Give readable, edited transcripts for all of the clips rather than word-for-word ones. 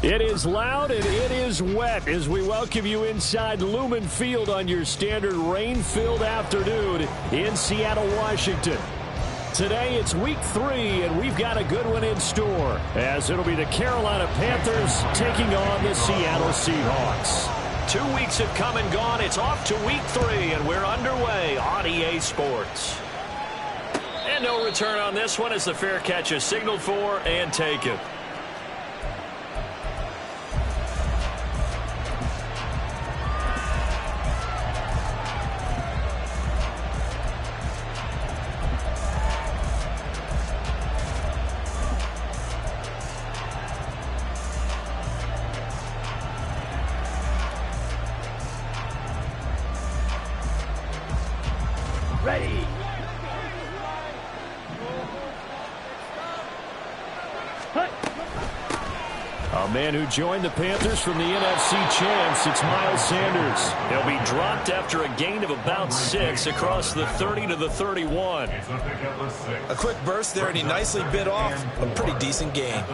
It is loud and it is wet as we welcome you inside Lumen Field on your standard rain-filled afternoon in Seattle, Washington. Today it's week 3 and we've got a good one in store as it'll be the Carolina Panthers taking on the Seattle Seahawks. 2 weeks have come and gone. It's off to week 3 and we're underway on EA Sports. And no return on this one as the fair catch is signaled for and taken. Ready. A man who joined the Panthers from the NFC champs, it's Miles Sanders. He'll be dropped after a gain of about 6 across the 30 to the 31. A quick burst there, and he nicely bit off a pretty decent gain.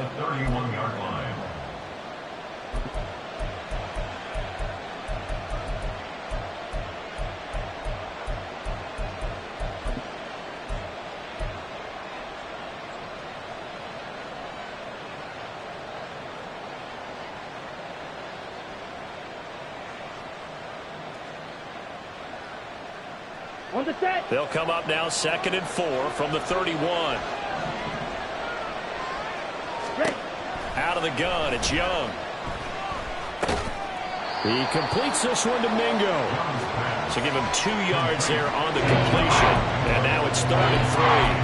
On the set. They'll come up now 2nd and 4 from the 31. Ready. Out of the gun, it's Young. He completes this one to Mingo. So give him 2 yards there on the completion. And now it's 3rd and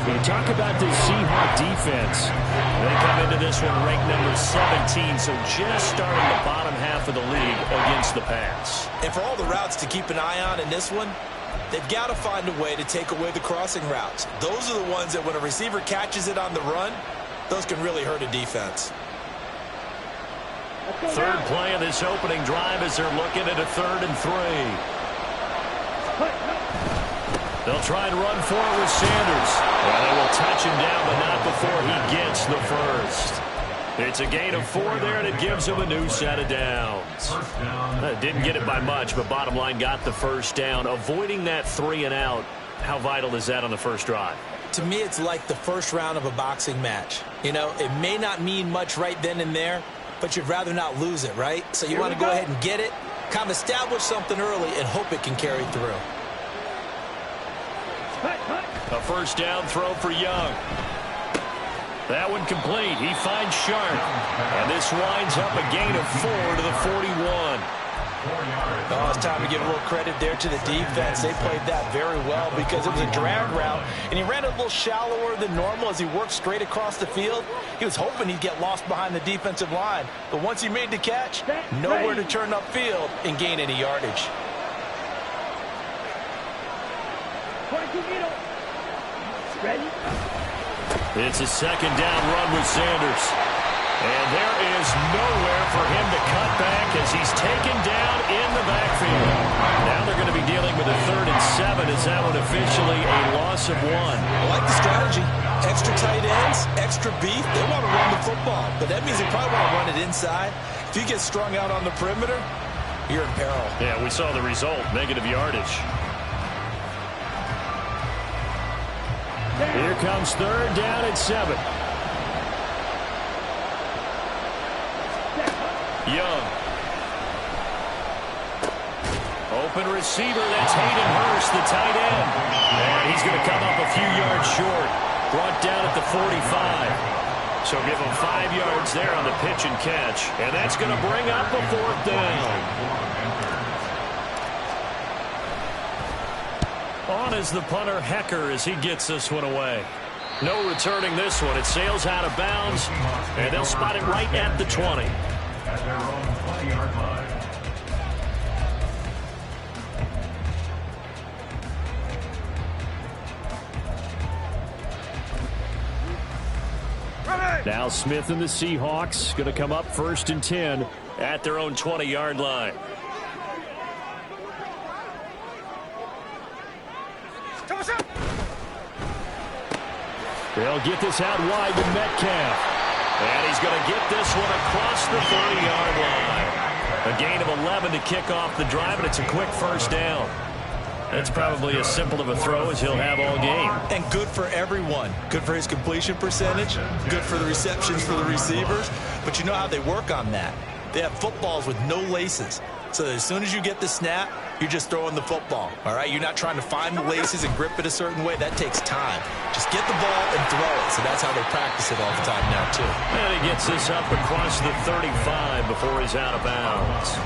3. You talk about this Seahawks defense. They come into this one ranked number 17, so just starting the bottom half of the league against the pass. And for all the routes to keep an eye on in this one, they've got to find a way to take away the crossing routes. Those are the ones that when a receiver catches it on the run, those can really hurt a defense. 3rd play of this opening drive as they're looking at a 3rd and 3. They'll try and run for it with Sanders. Well, they will touch him down, but not before he gets the first. It's a gain of 4 there, and it gives him a new set of downs. Didn't get it by much, but bottom line got the first down. Avoiding that 3 and out, how vital is that on the first drive? To me, it's like the first round of a boxing match. You know, it may not mean much right then and there, but you'd rather not lose it, right? So you want to go ahead and get it, kind of establish something early, and hope it can carry through. A first down throw for Young. That one complete. He finds Sharp. And this winds up a gain of 4 to the 41. Oh, it's time to give a little credit there to the defense. They played that very well because it was a drag route, and he ran a little shallower than normal as he worked straight across the field. He was hoping he'd get lost behind the defensive line, but once he made the catch, nowhere to turn upfield and gain any yardage. Ready. It's a 2nd down run with Sanders. And there is nowhere for him to cut back as he's taken down in the backfield. Now they're going to be dealing with a 3rd and 7. Is that one officially a loss of 1? I like the strategy. Extra tight ends, extra beef. They want to run the football, but that means they probably want to run it inside. If you get strung out on the perimeter, you're in peril. Yeah, we saw the result, negative yardage. Here comes 3rd down and 7. Young. Open receiver, that's Hayden Hurst, the tight end. And he's going to come up a few yards short. Brought down at the 45. So give him 5 yards there on the pitch and catch. And that's going to bring up a 4th down. On is the punter, Hecker, as he gets this one away. No returning this one. It sails out of bounds, and they'll spot it right at the 20. at their own 20-yard line. Now Smith and the Seahawks going to come up 1st and 10 at their own 20-yard line. They'll get this out wide to Metcalf. And he's going to get this one across the 30-yard line. A gain of 11 to kick off the drive, and it's a quick first down. That's probably as simple of a throw as he'll have all game. And good for everyone. Good for his completion percentage. Good for the receptions for the receivers. But you know how they work on that. They have footballs with no laces. So as soon as you get the snap, you're just throwing the football. All right? You're not trying to find the laces and grip it a certain way. That takes time. Just get the ball and throw it. So that's how they practice it all the time now, too. And he gets this up across the 35 before he's out of bounds.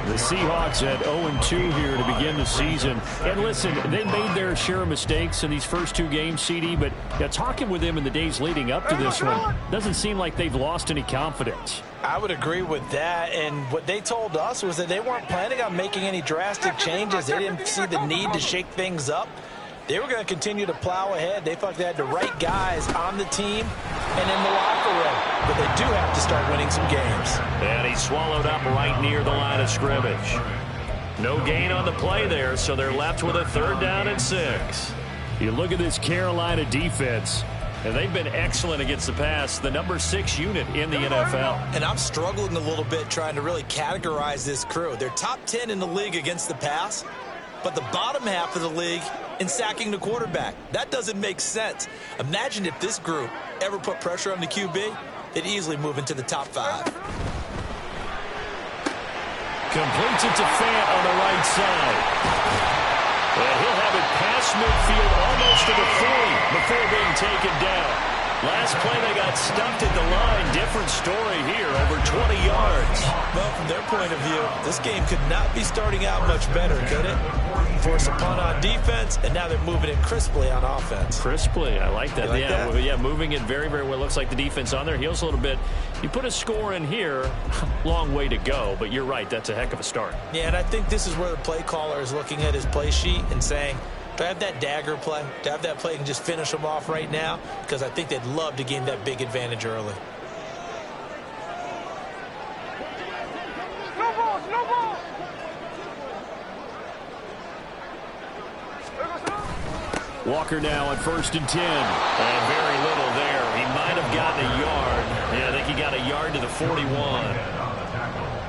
The Seahawks at 0-2 here to begin the season. And listen, they made their share of mistakes in these first 2 games, CD, but talking with them in the days leading up to this one, doesn't seem like they've lost any confidence. I would agree with that, and what they told us was that they weren't planning on making any drastic changes. They didn't see the need to shake things up. They were going to continue to plow ahead. They thought they had the right guys on the team and in the locker room, but they do have to start winning some games. And he's swallowed up right near the line of scrimmage. No gain on the play there, so they're left with a 3rd down and 6. You look at this Carolina defense, and they've been excellent against the pass, the number 6 unit in the NFL. And I'm struggling a little bit trying to really categorize this crew. They're top 10 in the league against the pass, but the bottom half of the league in sacking the quarterback. That doesn't make sense. Imagine if this group ever put pressure on the QB, they'd easily move into the top 5. Completes it to Fant on the right side. And he'll have it past midfield almost to the 40 before being taken down. Last play they got stuffed at the line. Different story here, over 20 yards. Well, from their point of view, this game could not be starting out much better, could it? Force a punt on defense, and now they're moving it crisply on offense. Crisply, I like that. Like that? Yeah, moving it very, very well. Looks like the defense on their heels a little bit. You put a score in here, long way to go, but you're right, that's a heck of a start. Yeah, and I think this is where the play caller is looking at his play sheet and saying, do I have that dagger play? Do I have that play and just finish them off right now? Because I think they'd love to gain that big advantage early. No ball. Walker now on 1st and 10. And very little there. He might have gotten a yard. Yeah, I think he got a yard to the 41.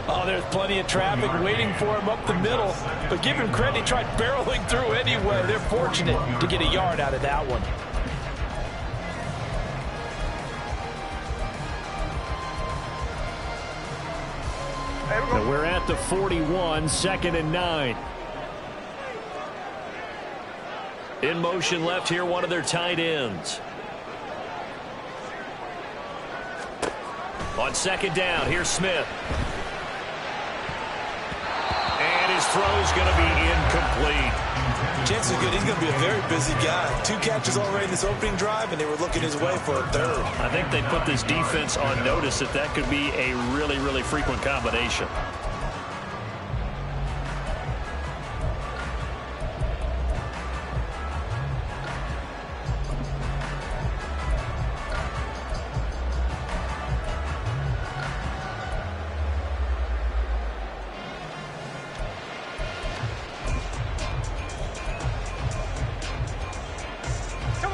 Oh, there's plenty of traffic waiting for him up the middle. But give him credit, he tried barreling through anyway. They're fortunate to get a yard out of that one. Now we're at the 41, 2nd and 9. In motion left here, one of their tight ends. On 2nd down, here's Smith. And his throw's going to be incomplete. Chances are good he's going to be a very busy guy. 2 catches already in this opening drive, and they were looking his way for a 3rd. I think they put this defense on notice that could be a really, really frequent combination.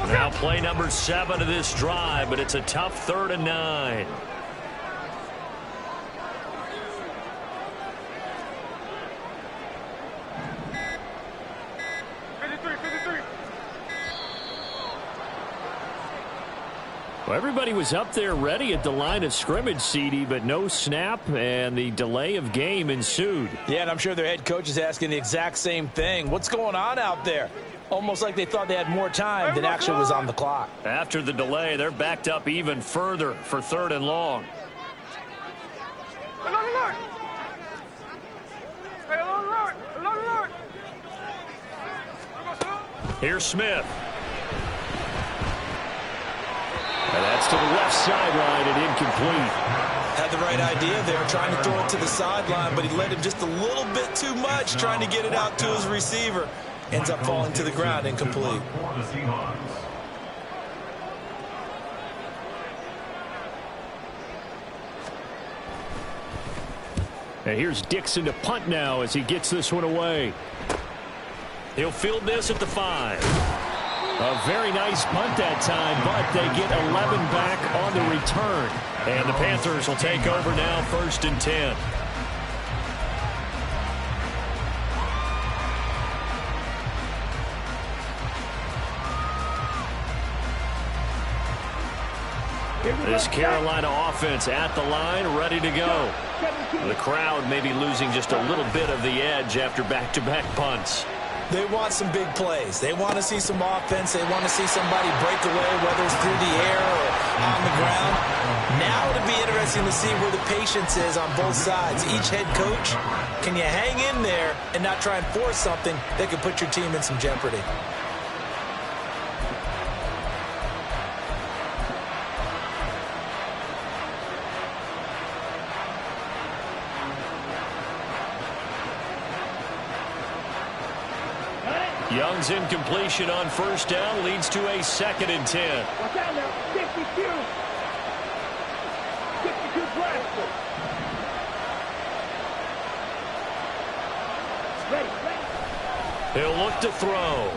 Now play number 7 of this drive, but it's a tough 3rd and 9. Well, everybody was up there ready at the line of scrimmage, CD, but no snap, and the delay of game ensued. Yeah, and I'm sure their head coach is asking the exact same thing. What's going on out there? Almost like they thought they had more time than actually was on the clock. After the delay, they're backed up even further for 3rd and long. Here's Smith. And that's to the left sideline and incomplete. Had the right idea there, trying to throw it to the sideline, but he led him just a little bit too much, trying to get it out to his receiver. Ends up falling to the ground, incomplete. For the Seahawks. And here's Dixon to punt now as he gets this one away. He'll field this at the 5. A very nice punt that time, but they get 11 back on the return. And the Panthers will take over now, 1st and 10. This Carolina offense at the line, ready to go. The crowd may be losing just a little bit of the edge after back-to-back punts. They want some big plays. They want to see some offense. They want to see somebody break away, whether it's through the air or on the ground. Now it'll be interesting to see where the patience is on both sides. Each head coach, can you hang in there and not try and force something that could put your team in some jeopardy? Young's incompletion on 1st down leads to a 2nd and 10. Watch out now. 52. 52 Glasgow. Ready. He'll look to throw.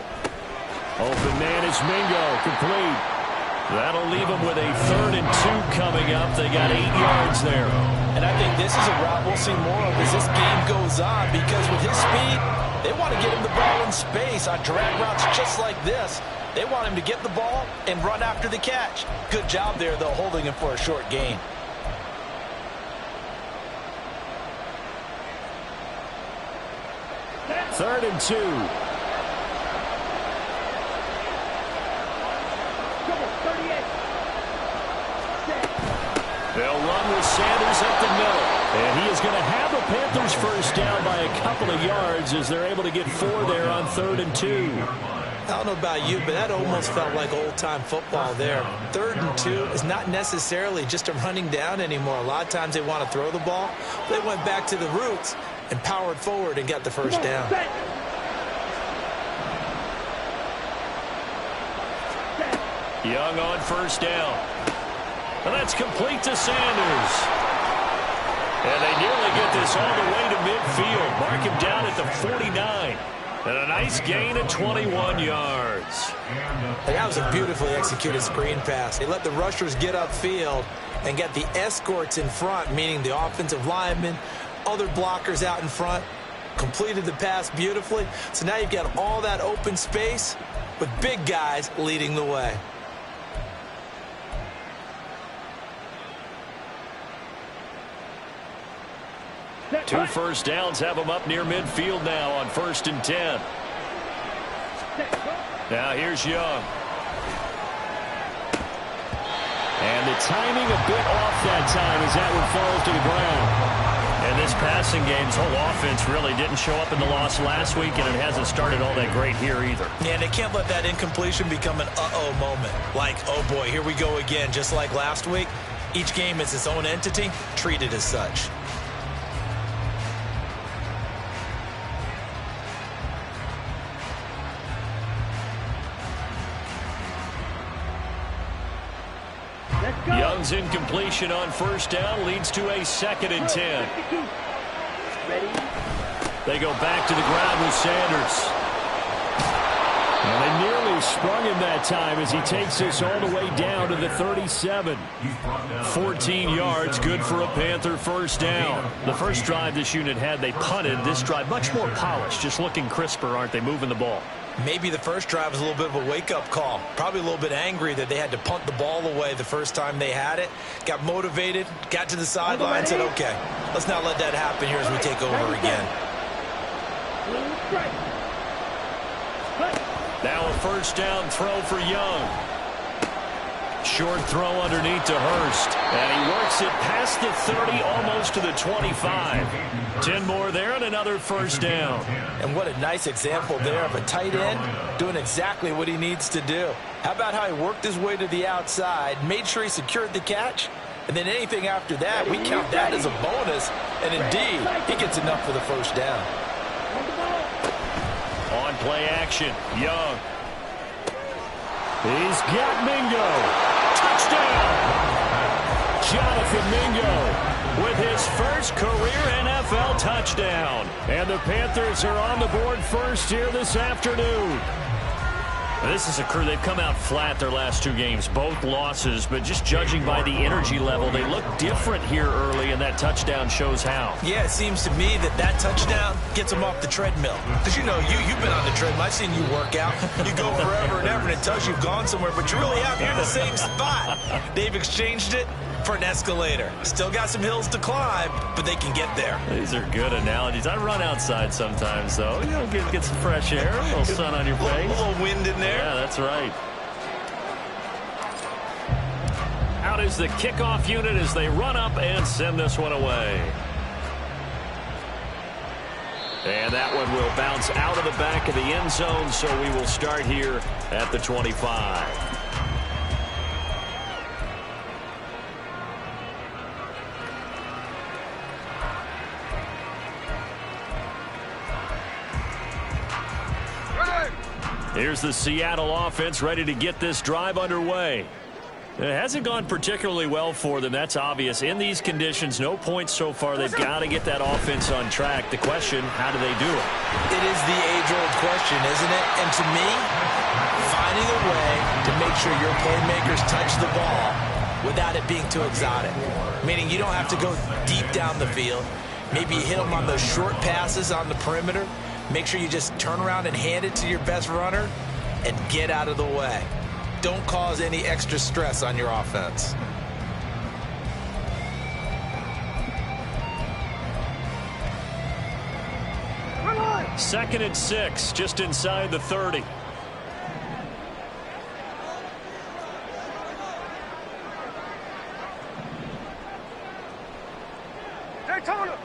Open man is Mingo, complete. That'll leave him with a 3rd and 2 coming up. They got 8 yards there. And I think this is a route we'll see more of as this game goes on, because with his speed, they want to get him the ball in space on drag routes just like this. They want him to get the ball and run after the catch. Good job there, though, holding him for a short gain. Third and 2. They'll run with Sanders up the middle. And he is going to have a Panthers 1st down by a couple of yards as they're able to get 4 there on 3rd and 2. I don't know about you, but that almost felt like old-time football there. 3rd and 2 is not necessarily just a running down anymore. A lot of times they want to throw the ball. They went back to the roots and powered forward and got the 1st down. Young on 1st down. And that's complete to Sanders. And they nearly get this all the way to midfield. Mark him down at the 49. And a nice gain of 21 yards. That was a beautifully executed screen pass. They let the rushers get upfield and get the escorts in front, meaning the offensive linemen, other blockers out in front, completed the pass beautifully. So now you've got all that open space with big guys leading the way. Two 1st downs have them up near midfield now on 1st and 10. Now here's Young. And the timing a bit off that time as that one falls to the ground. And this passing game's whole offense really didn't show up in the loss last week, and it hasn't started all that great here either. Yeah, they can't let that incompletion become an uh-oh moment. Like, oh boy, here we go again, just like last week. Each game is its own entity, treated as such. Young's incompletion on 1st down leads to a 2nd and 10. They go back to the ground with Sanders. And they nearly sprung him that time as he takes this all the way down to the 37. 14 yards, good for a Panther 1st down. The first drive this unit had, they punted. This drive, much more polished, just looking crisper, aren't they, moving the ball? Maybe the first drive was a little bit of a wake-up call. Probably a little bit angry that they had to punt the ball away the first time they had it. Got motivated, got to the sideline, and said, okay, let's not let that happen here as we take over again. Now a 1st down throw for Young. Short throw underneath to Hurst. And he works it past the 30, almost to the 25. 10 more there and another 1st down. And what a nice example there of a tight end doing exactly what he needs to do. How about how he worked his way to the outside, made sure he secured the catch, And then anything after that, we count that as a bonus. And indeed, he gets enough for the first down. On play action, Young. He's got Mingo. Touchdown! Jonathan Mingo with his first career NFL touchdown. And the Panthers are on the board first here this afternoon. This is a crew. They've come out flat their last two games, both losses, but just judging by the energy level, they look different here early, and that touchdown shows how. Yeah, it seems to me that touchdown gets them off the treadmill. Because, you've been on the treadmill. I've seen you work out. You go forever and ever, and it tells you you've gone somewhere, but you really have. You're in the same spot. They've exchanged it for an escalator. Still got some hills to climb, but they can get there. These are good analogies. I run outside sometimes, though. Get some fresh air, a little sun on your face. A little wind in there. Yeah, that's right. Out is the kickoff unit as they run up and send this one away. And that one will bounce out of the back of the end zone, so we will start here at the 25. Here's the Seattle offense ready to get this drive underway. It hasn't gone particularly well for them. That's obvious. In these conditions, no points so far. They've got to get that offense on track. The question, how do they do it? It is the age-old question, isn't it? And to me, finding a way to make sure your playmakers touch the ball without it being too exotic. Meaning you don't have to go deep down the field. Maybe you hit them on those short passes on the perimeter. Make sure you just turn around and hand it to your best runner and get out of the way. Don't cause any extra stress on your offense. Second and 6, just inside the 30. Daytona.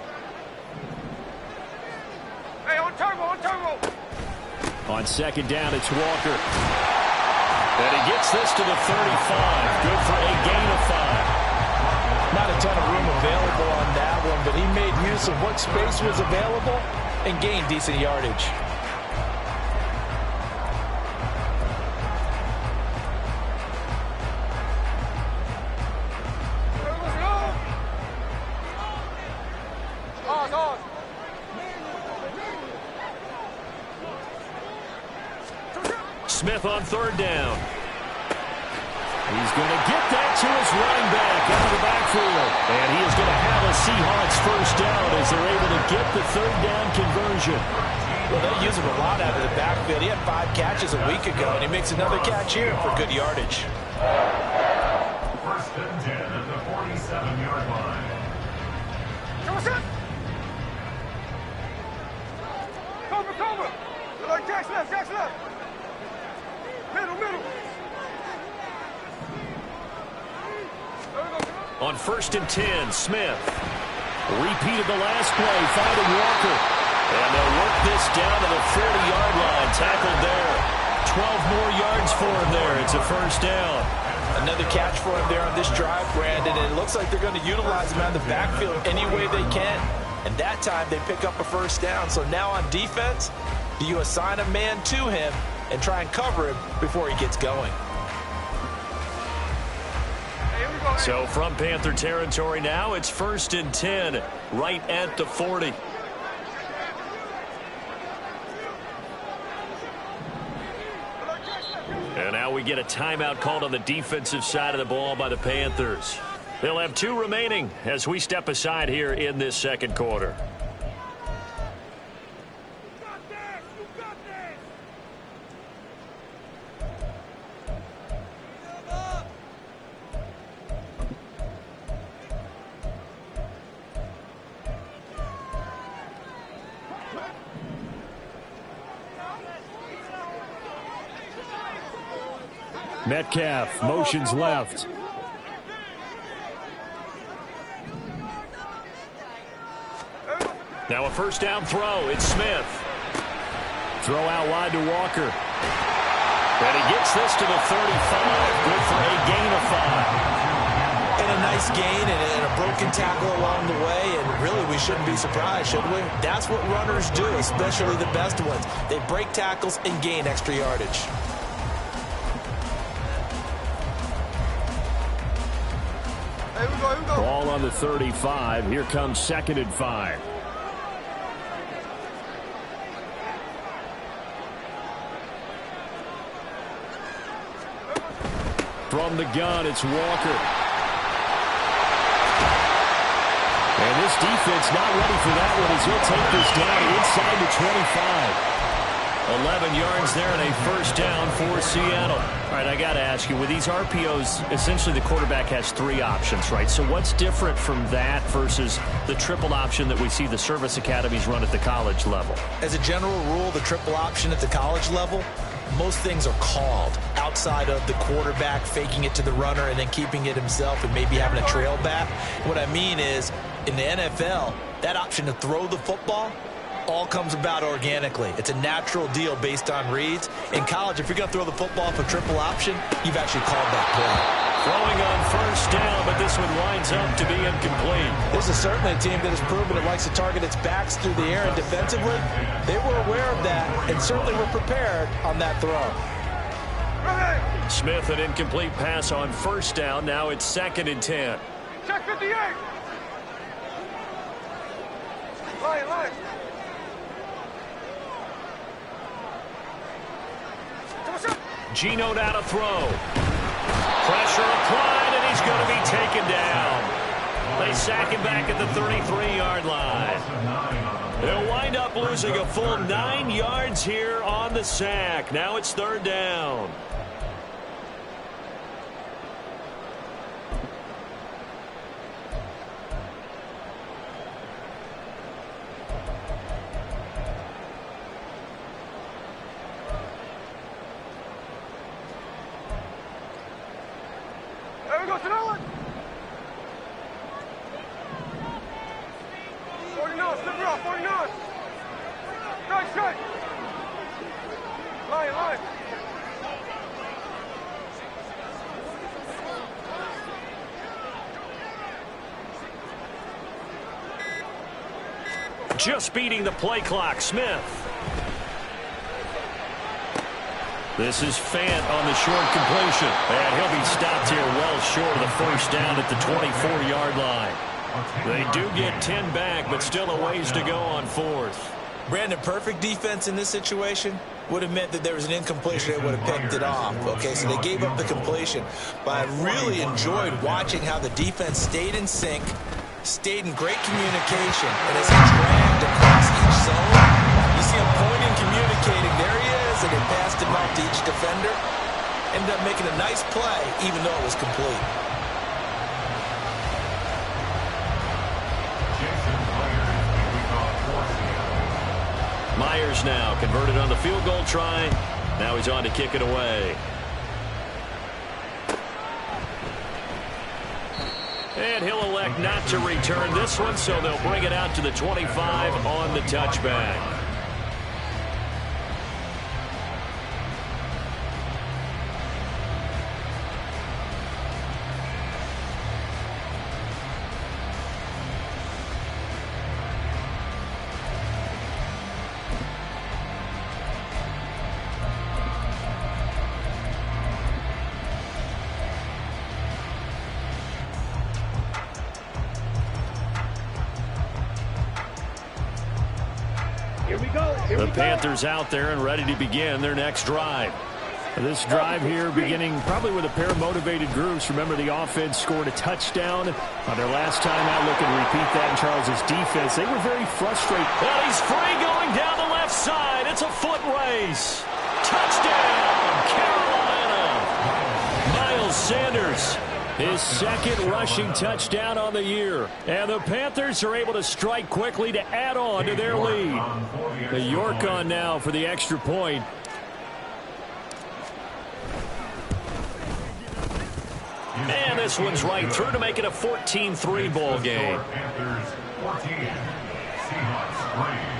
Hey, on turbo. On second down, it's Walker. And he gets this to the 35. Good for a gain of 5. Not a ton of room available on that one, but he made use of what space was available and gained decent yardage. Smith on third down. He's going to get that to his running back out of the backfield. And he is going to have a Seahawks first down as they're able to get the third down conversion. Well, they use him a lot out of the backfield. He had 5 catches a week ago, and he makes another catch here for good yardage. First and 10 at the 47-yard line. Cover. Like Jack's left. Middle. On first and 10, Smith repeated the last play, finding Walker. And they'll work this down to the 40-yard line. Tackled there. 12 more yards for him there. It's a first down. Another catch for him there on this drive, Brandon. And it looks like they're going to utilize him out of the backfield any way they can. And that time they pick up a first down. So now on defense, do you assign a man to him and try and cover him before he gets going? So from Panther territory now, it's first and 10, right at the 40. And now we get a timeout called on the defensive side of the ball by the Panthers. They'll have 2 remaining as we step aside here in this second quarter. Metcalf motions left. Now a first down throw. It's Smith. Throw out wide to Walker. And he gets this to the 35. Good for a gain of 5. And a nice nice gain and a broken tackle along the way, and really we shouldn't be surprised, should we? That's what runners do, especially the best ones. They break tackles and gain extra yardage. Here we go, here we go. Ball on the 35. Here comes 2nd and 5. From the gun, it's Walker. And this defense not ready for that one as he'll take this down inside the 25. 11 yards there and a first down for Seattle. All right, I got to ask you, with these RPOs, essentially the quarterback has 3 options, right? So what's different from that versus the triple option that we see the service academies run at the college level? As a general rule, the triple option at the college level, most things are called outside of the quarterback faking it to the runner and then keeping it himself and maybe having a trail back. What I mean is, in the NFL, that option to throw the football all comes about organically. It's a natural deal based on reads. In college, if you're going to throw the football for triple option, you've actually called that play. Throwing on first down, but this one winds up to be incomplete. This is certainly a team that has proven it likes to target its backs through the air, and defensively, they were aware of that and certainly were prepared on that throw. Smith, an incomplete pass on first down. Now it's 2nd and 10. Check 58. Line. Geno down to throw. Pressure applied, and he's going to be taken down. They sack him back at the 33-yard line. They'll wind up losing a full 9 yards here on the sack. Now it's 3rd down. There we go, sit on. 49, slip it off, 49. Strike. Line. Just beating the play clock, Smith. This is Fant on the short completion. And he'll be stopped here well short of the first down at the 24-yard line. They do get 10 back, but still a ways to go on 4th. Brandon, perfect defense in this situation would have meant that there was an incompletion that would have picked it off. Okay, so they gave up the completion. But I really enjoyed watching how the defense stayed in sync, stayed in great communication, and as he dragged across each zone, you see him pointing, communicating. There he is, and they passed him out to each defender. Ended up making a nice play, even though it was complete. Myers now converted on the field goal try. Now he's on to kick it away. And he'll elect not to return this one, so they'll bring it out to the 25 on the touchback. The Panthers out there and ready to begin their next drive. This drive here beginning probably with a pair of motivated groups. Remember, the offense scored a touchdown on their last time out. Looking to repeat that in Charles's defense. They were very frustrated. Well, he's free going down the left side. It's a foot race. Touchdown, Carolina. Miles Sanders, his 2nd rushing touchdown on the year. And the Panthers are able to strike quickly to add on to their lead. The York on now for the extra point. And this one's right through to make it a 14-3 ball game. Panthers 14, Seahawks 3.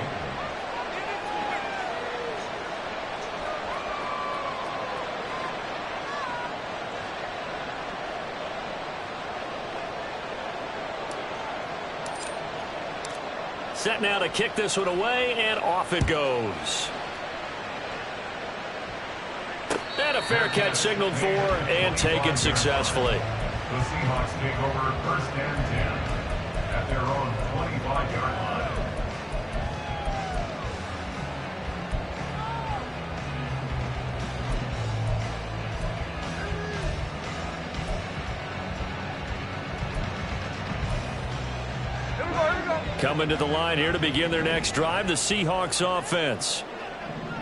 Set now to kick this one away, and off it goes. And a fair catch signaled for and taken successfully. The Seahawks take over 1st and 10 at their own 25-yard line. Coming to the line here to begin their next drive, the Seahawks offense.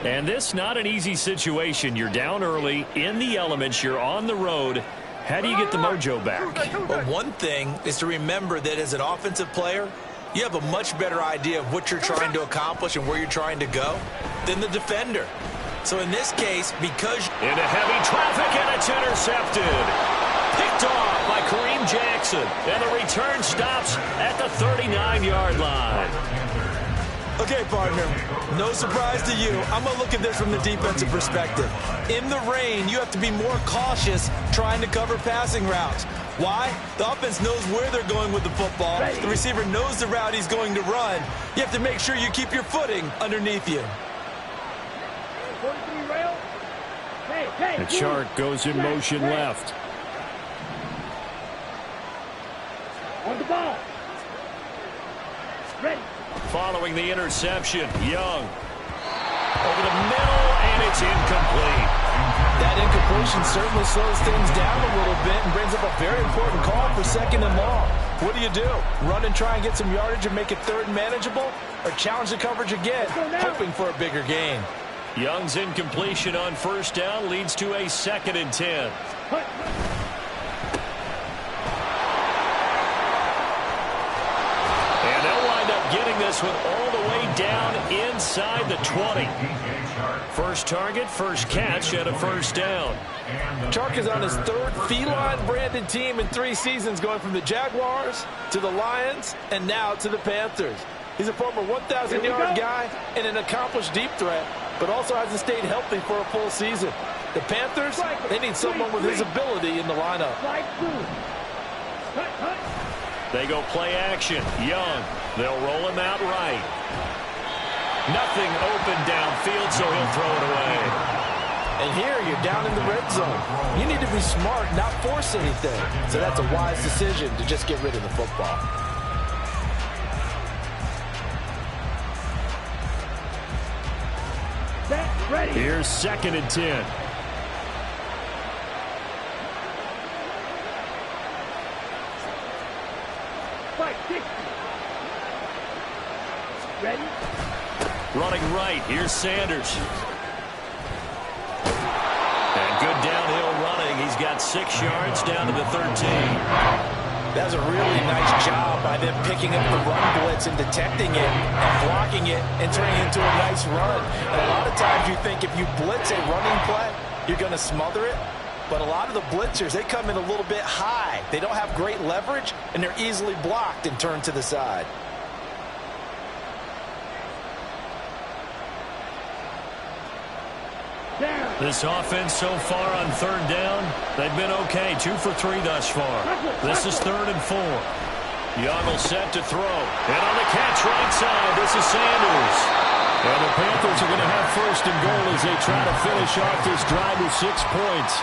And this not an easy situation. You're down early, in the elements, you're on the road. How do you get the mojo back? Well, one thing is to remember that as an offensive player, you have a much better idea of what you're trying to accomplish and where you're trying to go than the defender. So in this case, because... Into heavy traffic, and it's intercepted. Picked off by Kareem Jackson. And the return stops at the 39-yard line. Okay, partner, no surprise to you. I'm going to look at this from the defensive perspective. In the rain, you have to be more cautious trying to cover passing routes. Why? The offense knows where they're going with the football. The receiver knows the route he's going to run. You have to make sure you keep your footing underneath you. The chart goes in motion left. On the ball. Ready. Following the interception, Young. Over the middle, and it's incomplete. That incompletion certainly slows things down a little bit and brings up a very important call for 2nd and long. What do? Run and try and get some yardage and make it 3rd and manageable? Or challenge the coverage again, hoping for a bigger gain? Young's incompletion on 1st down leads to a 2nd and 10. And they'll wind up getting this one all the way down inside the 20. First target, first catch, and a 1st down. Chark is on his 3rd feline-branded team in 3 seasons, going from the Jaguars to the Lions and now to the Panthers. He's a former 1,000-yard guy and an accomplished deep threat, but also hasn't stayed healthy for a full season. The Panthers, they need someone with his ability in the lineup. They go play action. Young. They'll roll him out right. Nothing open downfield, so he'll throw it away. And here you're down in the red zone. You need to be smart, not force anything. So that's a wise decision to just get rid of the football. Ready. Here's 2nd and 10. Ready. Running right. Here's Sanders. And good downhill running. He's got 6 yards down to the 13. That was a really nice job by them picking up the run blitz and detecting it and blocking it and turning it into a nice run. And a lot of times you think if you blitz a running play, you're going to smother it. But a lot of the blitzers, they come in a little bit high. They don't have great leverage, and they're easily blocked and turned to the side. This offense so far on 3rd down, they've been okay. 2 for 3 thus far. This is 3rd and 4. Young will set to throw. And on the catch right side, this is Sanders. And the Panthers are going to have 1st and goal as they try to finish off this drive with 6 points.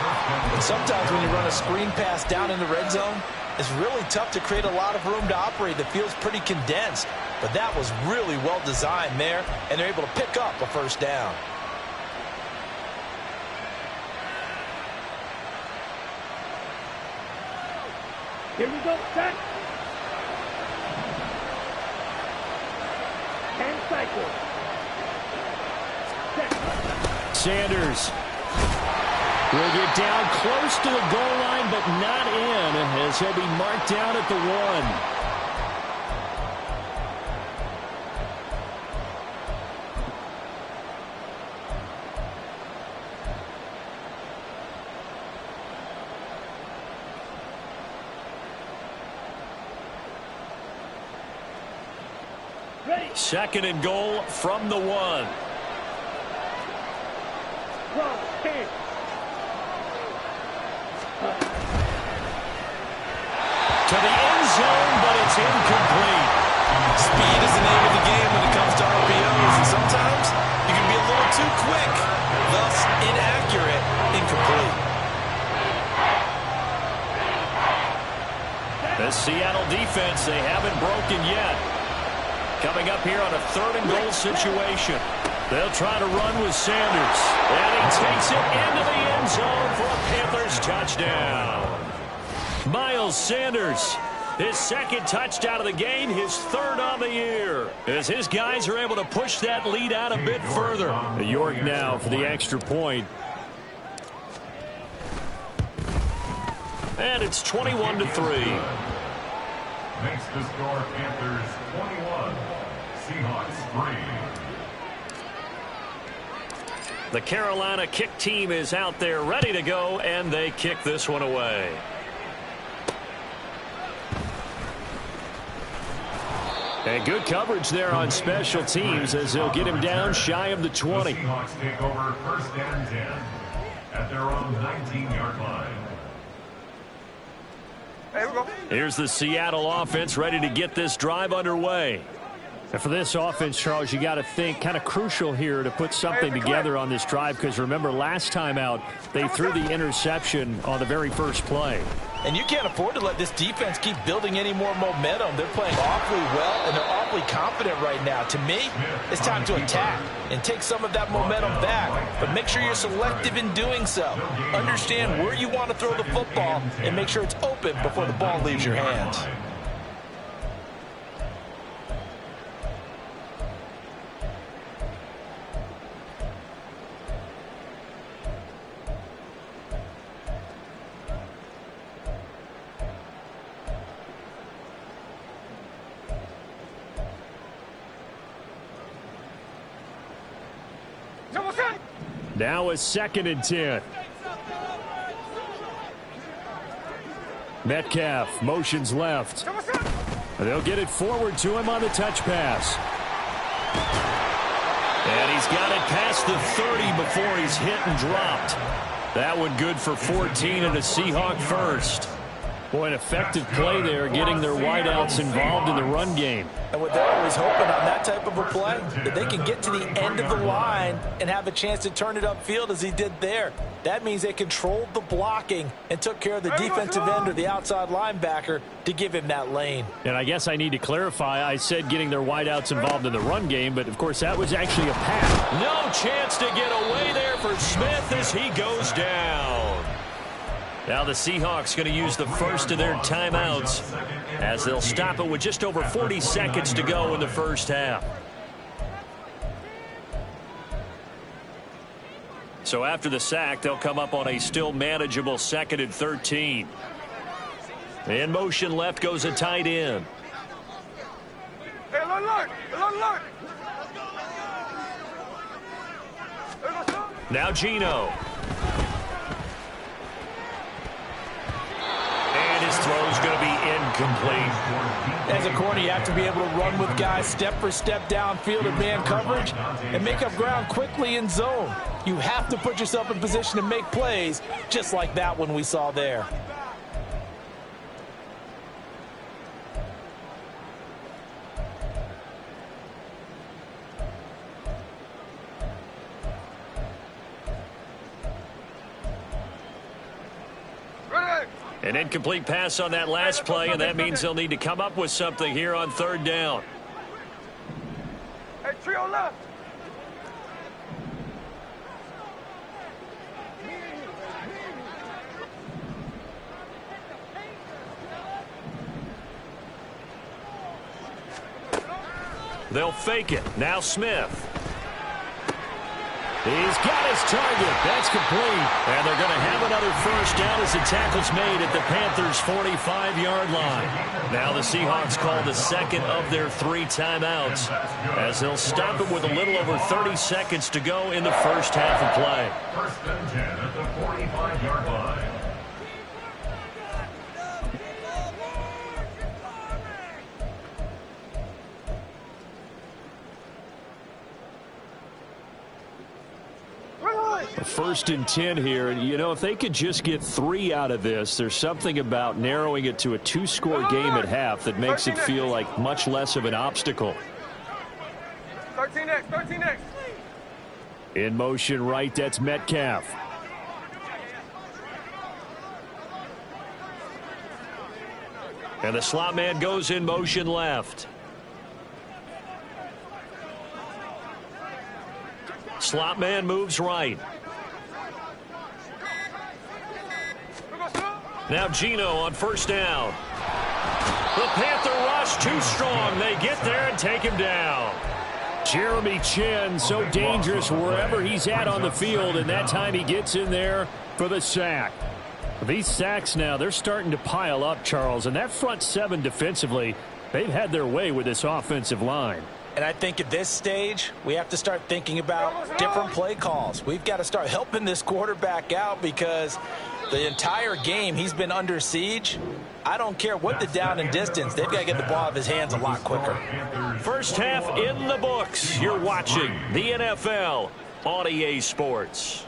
And sometimes when you run a screen pass down in the red zone, it's really tough to create a lot of room to operate. The field's pretty condensed. But that was really well designed there, and they're able to pick up a 1st down. Here we go, set. And cycle. Set. Sanders will get down close to the goal line, but not in, as he'll be marked down at the 1. Ready. 2nd and goal from the 1. Cross, 10. To the end zone, but it's incomplete. Speed is the name of the quick, thus inaccurate, incomplete. The Seattle defense, they haven't broken yet. Coming up here on a 3rd and goal situation. They'll try to run with Sanders. And he takes it into the end zone for a Panthers touchdown. Miles Sanders, his 2nd touchdown of the game, his 3rd on the year. As his guys are able to push that lead out a bit further. York now for the extra point. And it's 21-3. Makes the score Panthers 21, Seahawks 3. The Carolina kick team is out there ready to go, and they kick this one away. And good coverage there on special teams as they'll get him down shy of the 20. The Seahawks take over 1st and 10 at their own 19-yard line. Here we go. Here's the Seattle offense ready to get this drive underway. And for this offense, Charles, you got to think kind of crucial here to put something together on this drive, because remember last time out they threw the interception on the very first play. And you can't afford to let this defense keep building any more momentum. They're playing awfully well, and they're awfully confident right now. To me, it's time to attack and take some of that momentum back. But make sure you're selective in doing so. Understand where you want to throw the football and make sure it's open before the ball leaves your hands. Now a 2nd and 10. Metcalf motions left. They'll get it forward to him on the touch pass. And he's got it past the 30 before he's hit and dropped. That one good for 14 and a Seahawk first. Boy, an effective play there, getting their wideouts involved in the run game. And what they're always hoping on that type of a play, that they can get to the end of the line and have a chance to turn it upfield as he did there. That means they controlled the blocking and took care of the defensive end or the outside linebacker to give him that lane. And I guess I need to clarify, I said getting their wideouts involved in the run game, but of course that was actually a pass. No chance to get away there for Smith as he goes down. Now the Seahawks going to use the first of their timeouts as they'll stop it with just over 40 seconds to go in the first half. So after the sack, they'll come up on a still manageable 2nd and 13. In motion left goes a tight end. Hey, alert! Alert! Now Gino. And his throw's going to be incomplete. As a corner, you have to be able to run with guys step for step downfield in man coverage and make up ground quickly in zone. You have to put yourself in position to make plays, just like that one we saw there. An incomplete pass on that last play, and that means they'll need to come up with something here on 3rd down. Hey, trio left. They'll fake it. Now Smith. He's got his target. That's complete. And they're going to have another first down as the tackle's made at the Panthers' 45-yard line. Now the Seahawks call the 2nd of their 3 timeouts as they'll stop it with a little over 30 seconds to go in the first half of play. 1st and 10 at the 45-yard line. First and 10 here, and you know, if they could just get 3 out of this, there's something about narrowing it to a 2-score game at half that makes it feel like much less of an obstacle. 13X. In motion right, that's Metcalf. And the slot man goes in motion left. Slot man moves right. Now Geno on first down. The Panther rush too strong. They get there and take him down. Jeremy Chinn, so dangerous wherever he's at on the field, and that time he gets in there for the sack. These sacks now, they're starting to pile up, Charles, and that front seven defensively, they've had their way with this offensive line. And I think at this stage, we have to start thinking about different play calls. We've got to start helping this quarterback out because the entire game he's been under siege. I don't care what the down and distance. They've got to get the ball out of his hands a lot quicker. First half in the books. You're watching the NFL on EA Sports.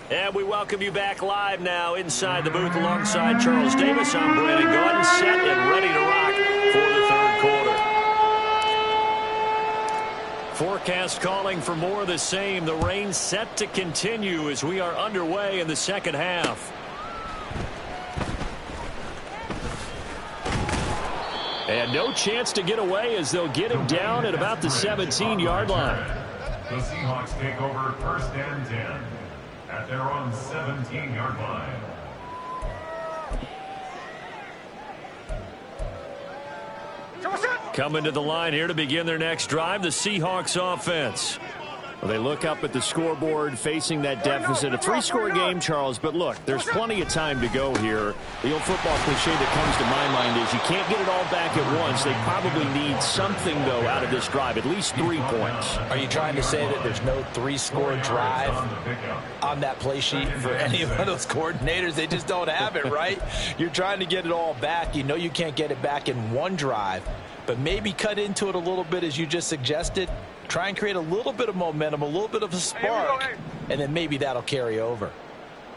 And we welcome you back live now inside the booth alongside Charles Davis. I'm Brandon Gordon, set and ready to rock for the third quarter. Forecast calling for more of the same. The rain set to continue as we are underway in the second half. And no chance to get away as they'll get him down at about the 17-yard line. The Seahawks take over first and 10 at their own 17-yard line. Coming to the line here to begin their next drive, the Seahawks offense. Well, they look up at the scoreboard facing that deficit. A three-score game, Charles, but look, there's plenty of time to go here. The old football cliche that comes to my mind is you can't get it all back at once. They probably need something, though, out of this drive, at least 3 points. Are you trying to say that there's no three-score drive on that play sheet for any of those coordinators? They just don't have it, right? You're trying to get it all back. You know you can't get it back in one drive, but maybe cut into it a little bit as you just suggested. Try and create a little bit of momentum, a little bit of a spark, and then maybe that'll carry over.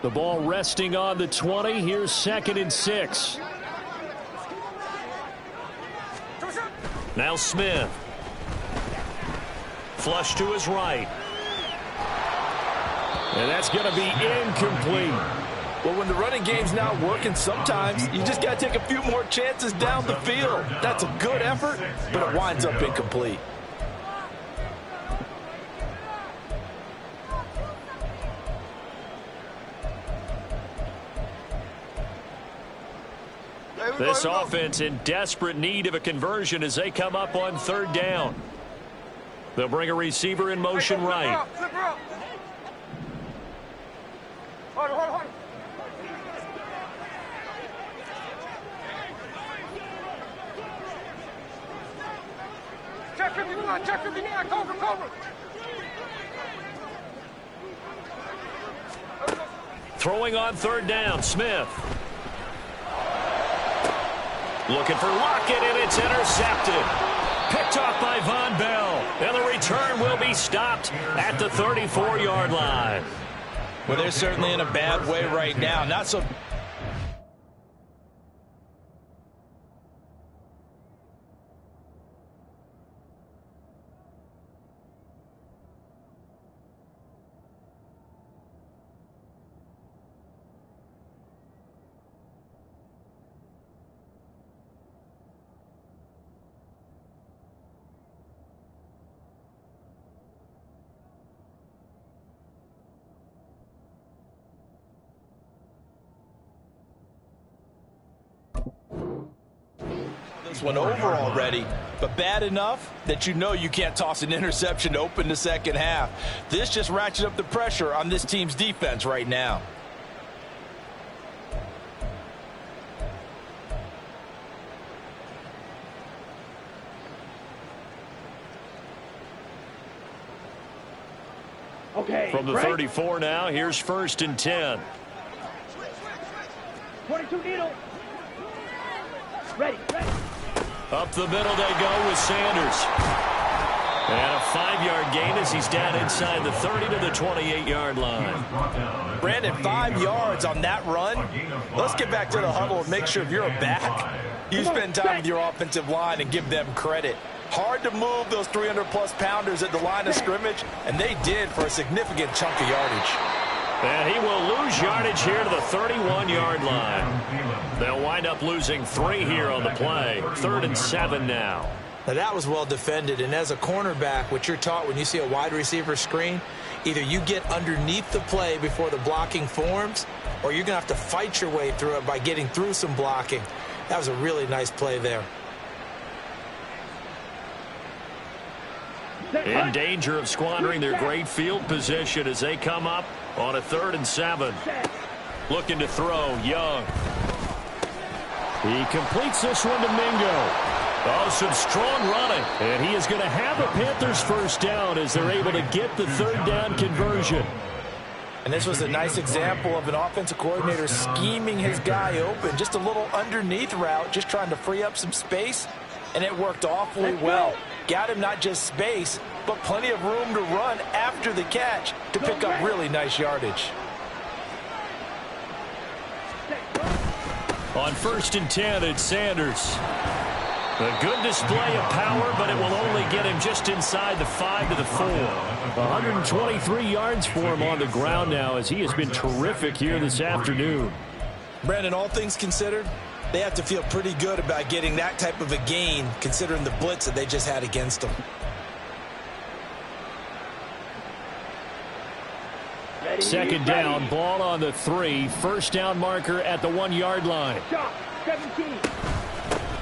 The ball resting on the 20. Here's 2nd and 6. Now Smith. Flush to his right. And that's going to be incomplete. Well, when the running game's not working, sometimes you just got to take a few more chances down the field. That's a good effort, but it winds up incomplete. This offense in desperate need of a conversion as they come up on 3rd down. They'll bring a receiver in motion right. Hold. Check 59, cover. Throwing on 3rd down, Smith. Looking for Lockett, and it's intercepted. Picked off by Von Bell. And the return will be stopped at the 34-yard line. Well, they're certainly in a bad way right now. Not so... one over already, but bad enough that you know you can't toss an interception to open the second half. This just ratchets up the pressure on this team's defense right now. Okay. From the 34 now, here's 1st and 10. 22 needle. Ready. Up the middle they go with Sanders. And a 5-yard gain as he's down inside the 30 to the 28-yard line. Brandon, 5 yards on that run. Let's get back to the huddle and make sure if you're a back, you spend time with your offensive line and give them credit. Hard to move those 300-plus pounders at the line of scrimmage, and they did for a significant chunk of yardage. And he will lose yardage here to the 31-yard line. They'll wind up losing 3 here on the play. 3rd and 7 now. Now that was well defended, and as a cornerback, what you're taught when you see a wide receiver screen, either you get underneath the play before the blocking forms, or you're going to have to fight your way through it by getting through some blocking. That was a really nice play there. In danger of squandering their great field position as they come up on a 3rd and 7. Looking to throw, Young. He completes this one to Mingo. Oh, some strong running. And he is going to have a Panthers first down as they're able to get the 3rd down conversion. And this was a nice example of an offensive coordinator scheming his guy open. Just a little underneath route, just trying to free up some space. And it worked awfully well. Got him not just space, but plenty of room to run after the catch to pick up really nice yardage. On 1st and 10, it's Sanders. A good display of power, but it will only get him just inside the 5 to the 4. 123 yards for him on the ground now as he has been terrific here this afternoon. Brandon, all things considered, they have to feel pretty good about getting that type of a gain considering the blitz that they just had against them. Second down, ball on the 3. First down marker at the 1-yard line.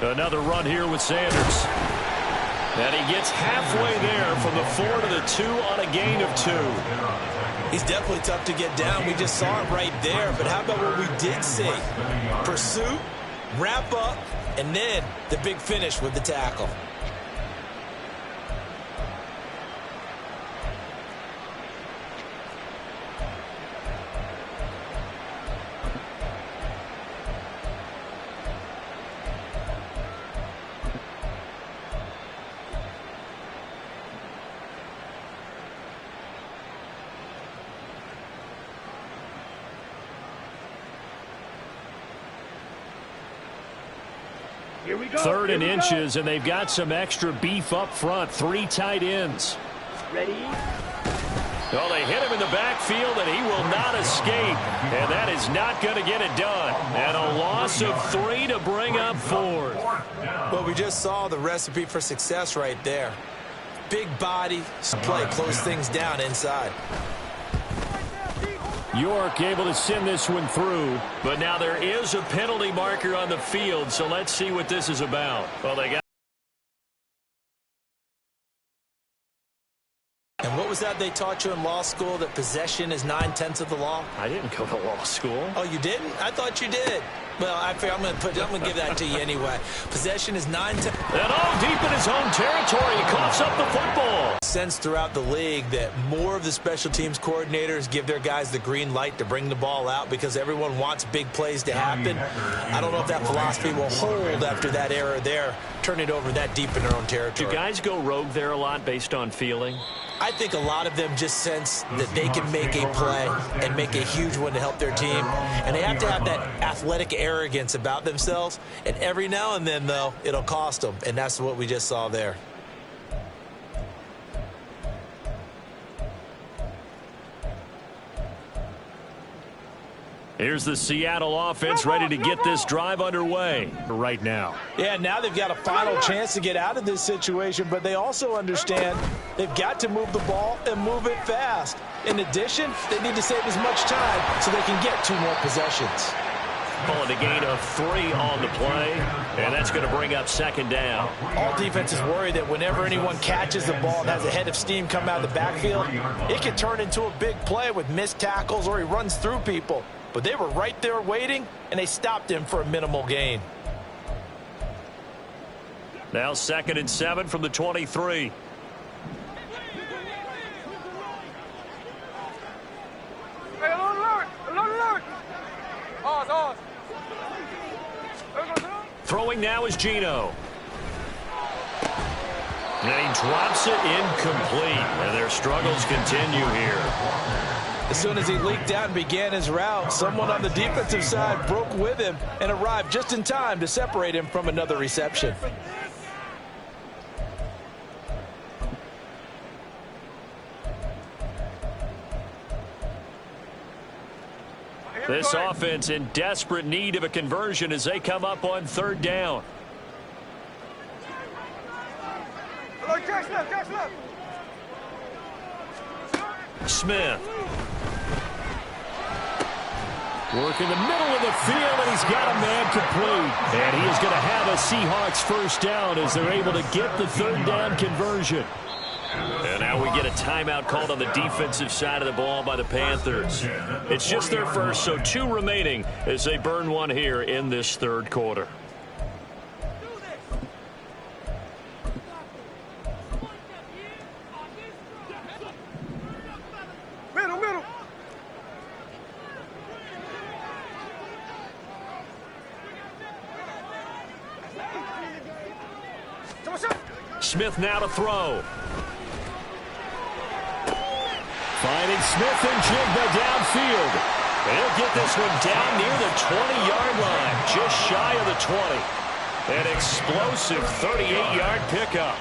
Another run here with Sanders. And he gets halfway there from the 4 to the 2 on a gain of 2. He's definitely tough to get down. We just saw it right there. But how about what we did see? Pursuit, wrap up, and then the big finish with the tackle. Here we go. 3rd and inches, and they've got some extra beef up front. 3 tight ends. Ready? Well, they hit him in the backfield, and he will not escape. And that is not going to get it done. And a loss of 3 to bring up 4th. Well, we just saw the recipe for success right there. Big body, play, close things down inside. York able to send this one through, but now there is a penalty marker on the field, so let's see what this is about. Well, they got. And what was that they taught you in law school, that possession is 9/10 of the law? I didn't go to law school. Oh, you didn't? I thought you did. Well, I'm going to give that to you anyway. Possession is 9/10. And all deep in his own territory, he coughs up the football. Sense throughout the league that more of the special teams coordinators give their guys the green light to bring the ball out because everyone wants big plays to happen. I don't know if that philosophy will hold after that era there, turn it over that deep in their own territory. Do guys go rogue there a lot based on feeling? I think a lot of them just sense that they can make a play and make a huge one to help their team. And they have to have that athletic arrogance about themselves. And every now and then, though, it'll cost them. And that's what we just saw there. Here's the Seattle offense ready to get this drive underway right now. Yeah, now they've got a final chance to get out of this situation, but they also understand they've got to move the ball and move it fast. In addition, they need to save as much time so they can get 2 more possessions. Calling a gain of 3 on the play, and that's going to bring up 2nd down. All defenses worry that whenever anyone catches the ball and has a head of steam come out of the backfield, it can turn into a big play with missed tackles or he runs through people. But they were right there waiting, and they stopped him for a minimal gain. Now 2nd and 7 from the 23. Hey, alert! Oz. Throwing now is Gino. And he drops it incomplete, and their struggles continue here. As soon as he leaked out and began his route, someone on the defensive side broke with him and arrived just in time to separate him from another reception. This offense in desperate need of a conversion as they come up on third down. Smith. Working the middle of the field, and he's got a man complete. And he is going to have a Seahawks first down as they're able to get the third down conversion. And now we get a timeout called on the defensive side of the ball by the Panthers. It's just their first, so 2 remaining as they burn one here in this third quarter. Middle. Smith now to throw. Finding Smith and Jigba downfield. They'll get this one down near the 20-yard line, just shy of the 20. An explosive 38-yard pickup.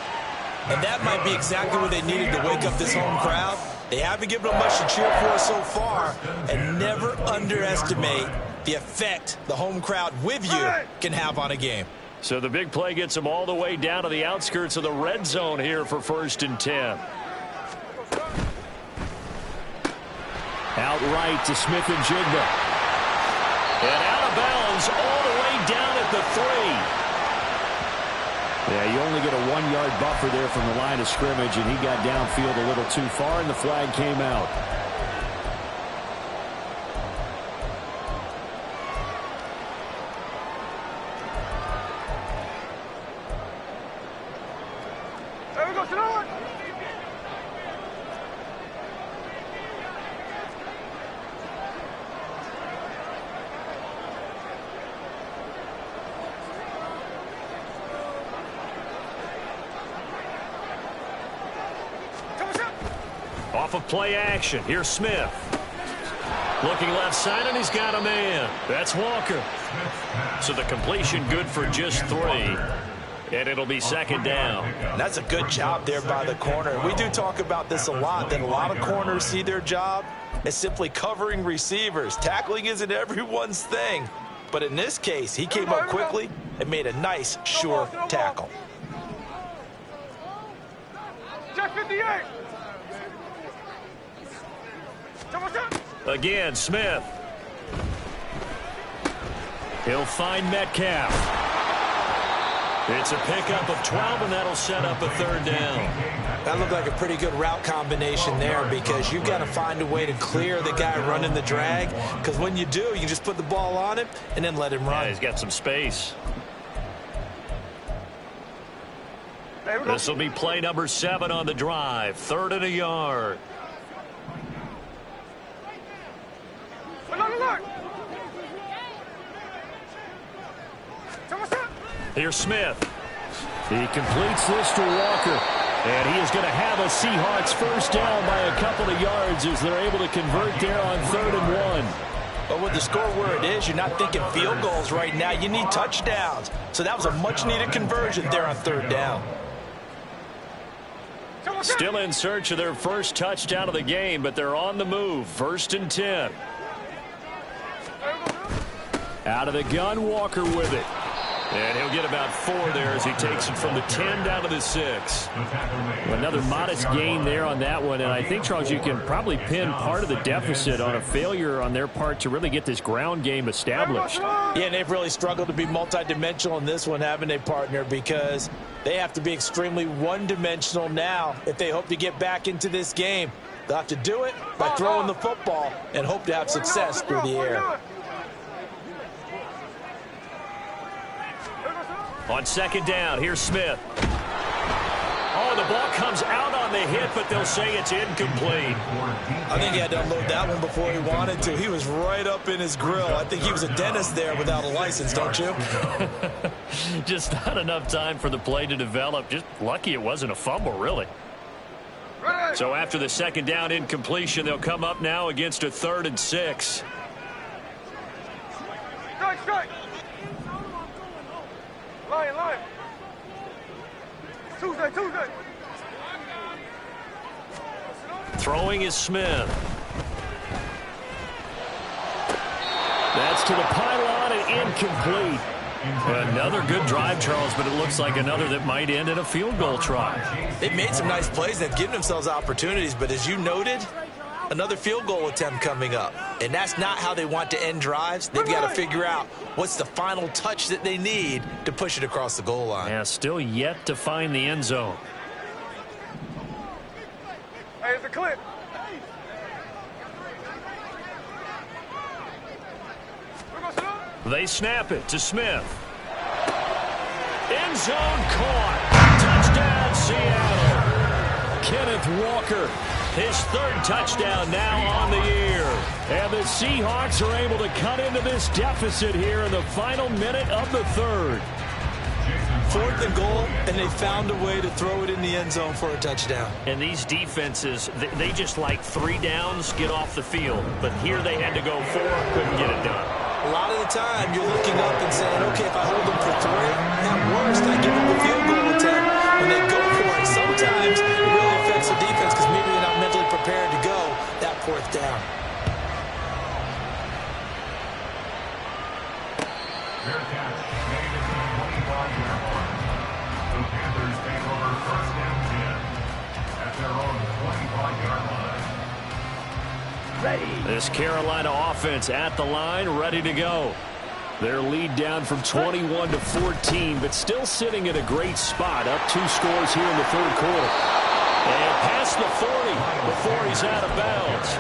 And that might be exactly what they needed to wake up this home crowd. They haven't given them much to cheer for so far, and never underestimate the effect the home crowd with you can have on a game. So the big play gets them all the way down to the outskirts of the red zone here for 1st and 10. Outright to Smith and Jigba. And out of bounds all the way down at the 3. Yeah, you only get a 1-yard buffer there from the line of scrimmage, and he got downfield a little too far, and the flag came out. There we go, Senor. Off of play action. Here's Smith. Looking left side, and he's got a man. That's Walker. So the completion good for just 3. And it'll be 2nd down. That's a good job there by the corner. We do talk about this a lot, that a lot of corners see their job as simply covering receivers. Tackling isn't everyone's thing. But in this case, he came up quickly and made a nice, sure tackle. Check 58. Again, Smith. He'll find Metcalf. It's a pickup of 12, and that'll set up a 3rd down. That looked like a pretty good route combination there, because you've got to find a way to clear the guy running the drag, because when you do, you just put the ball on him and then let him run. Yeah, he's got some space. This will be play number 7 on the drive. 3rd and a yard. Here's Smith. He completes this to Walker. And he is going to have a Seahawks first down by a couple of yards as they're able to convert there on 3rd and 1. But with the score where it is, you're not thinking field goals right now. You need touchdowns. So that was a much-needed conversion there on 3rd down. Still in search of their first touchdown of the game, but they're on the move. 1st and 10. Out of the gun, Walker with it. And he'll get about 4 there as he takes it from the 10 down to the 6. Another modest gain there on that one. And I think, Charles, you can probably pin part of the deficit on a failure on their part to really get this ground game established. Yeah, and they've really struggled to be multidimensional in this one, haven't they, partner? Because they have to be extremely one-dimensional now if they hope to get back into this game. They'll have to do it by throwing the football and hope to have success through the air. On 2nd down, here's Smith. Oh, the ball comes out on the hit, but they'll say it's incomplete. I think he had to unload that one before he wanted to. He was right up in his grill. I think he was a dentist there without a license, don't you? Just not enough time for the play to develop. Just lucky it wasn't a fumble, really. So after the second down incompletion, they'll come up now against a 3rd and 6. Strike. Lion. Tuesday. Throwing is Smith. That's to the pylon and incomplete. Another good drive, Charles, but it looks like another that might end in a field goal try. They've made some nice plays. They've given themselves opportunities, but as you noted, another field goal attempt coming up. And that's not how they want to end drives. They've got to figure out what's the final touch that they need to push it across the goal line. Yeah, still yet to find the end zone. Hey, it's a clip. They snap it to Smith. End zone caught. Touchdown, Seattle. Kenneth Walker, his 3rd touchdown now on the year. And the Seahawks are able to cut into this deficit here in the final minute of the 3rd. 4th and goal, and they found a way to throw it in the end zone for a touchdown. And these defenses, they just like 3 downs, get off the field. But here they had to go 4, couldn't get it done. A lot of the time, you're looking up and saying, okay, if I hold them for 3, at worst, I give them the field goal attempt. When they go for it, sometimes it really affects the defense because maybe they're not mentally prepared to go that 4th down. Fair catch. Made it to the 25-yard line. The Panthers take over 1st and 10 at their own 25-yard line. This Carolina offense at the line, ready to go. Their lead down from 21 to 14, but still sitting at a great spot. Up 2 scores here in the 3rd quarter. And past the 40 before he's out of bounds.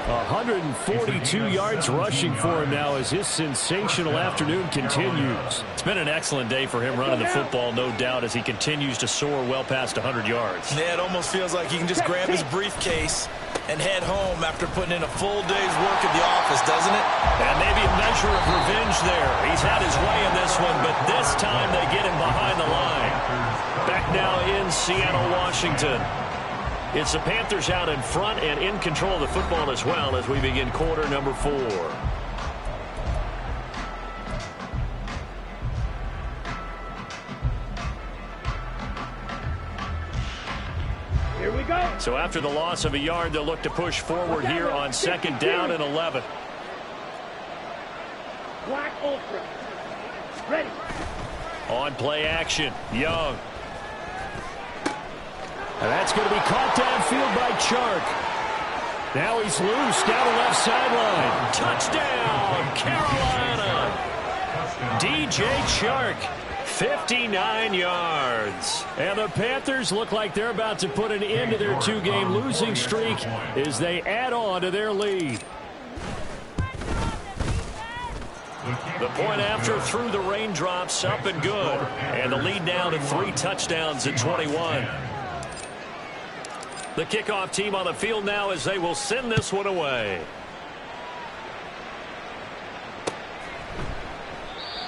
142 yards rushing for him now as his sensational afternoon continues. It's been an excellent day for him running the football, no doubt, as he continues to soar well past 100 yards. Yeah, it almost feels like he can just grab his briefcase and head home after putting in a full day's work at the office, doesn't it? And maybe a measure of revenge there. He's had his way in this one, but this time they get him behind the line. Back now in Seattle, Washington. It's the Panthers out in front and in control of the football as well as we begin quarter number 4. Here we go. So after the loss of a yard, they'll look to push forward here on 2nd down and 11. Black Ultra. Ready. On play action, Young. And that's going to be caught downfield by Chark. Now he's loose down the left sideline. Touchdown, Carolina. DJ Chark, 59 yards. And the Panthers look like they're about to put an end to their 2-game losing streak as they add on to their lead. The point after through the raindrops, up and good. And the lead now to 3 touchdowns at 21. The kickoff team on the field now as they will send this one away.